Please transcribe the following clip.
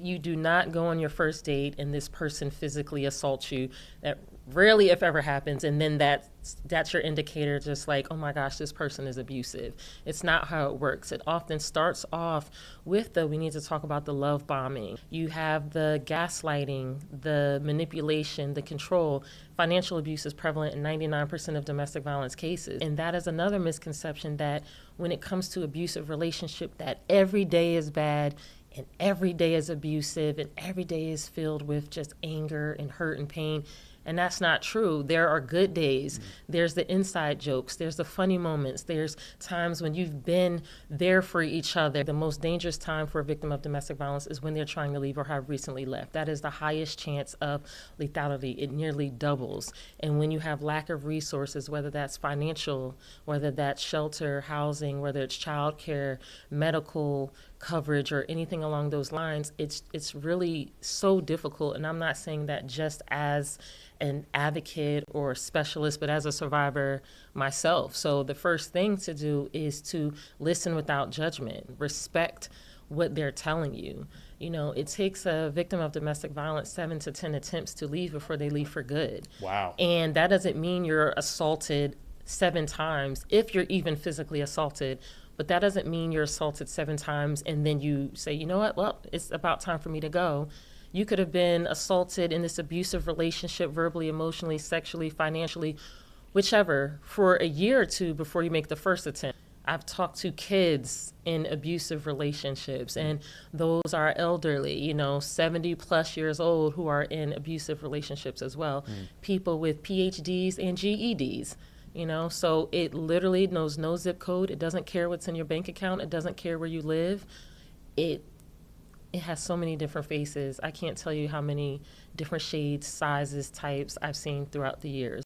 you do not go on your first date and this person physically assaults you. That rarely, if ever, happens, and then that's your indicator, just like, oh my gosh, this person is abusive. It's not how it works. It often starts off with we need to talk about the love bombing. You have the gaslighting, the manipulation, the control. Financial abuse is prevalent in 99% of domestic violence cases. And that is another misconception, that when it comes to abusive relationship, that every day is bad and every day is abusive and every day is filled with just anger and hurt and pain. And that's not true. There are good days. There's the inside jokes. There's the funny moments. There's times when you've been there for each other. The most dangerous time for a victim of domestic violence is when they're trying to leave or have recently left. That is the highest chance of lethality. It nearly doubles. And when you have lack of resources, whether that's financial, whether that's shelter, housing, whether it's childcare, medical coverage, or anything along those lines, it's really so difficult. And I'm not saying that just as an advocate or specialist, but as a survivor myself. So the first thing to do is to listen without judgment, respect what they're telling you. You know, it takes a victim of domestic violence 7 to 10 attempts to leave before they leave for good. Wow. And that doesn't mean you're assaulted 7 times, if you're even physically assaulted. But that doesn't mean you're assaulted 7 times and then you say, you know what, well, it's about time for me to go. You could have been assaulted in this abusive relationship, verbally, emotionally, sexually, financially, whichever, for a year or two before you make the first attempt. I've talked to kids in abusive relationships, and those are elderly, 70 plus years old, who are in abusive relationships as well. People with PhDs and GEDs. So it literally knows no zip code. It doesn't care what's in your bank account. It doesn't care where you live. It has so many different faces. I can't tell you how many different shades, sizes, types I've seen throughout the years.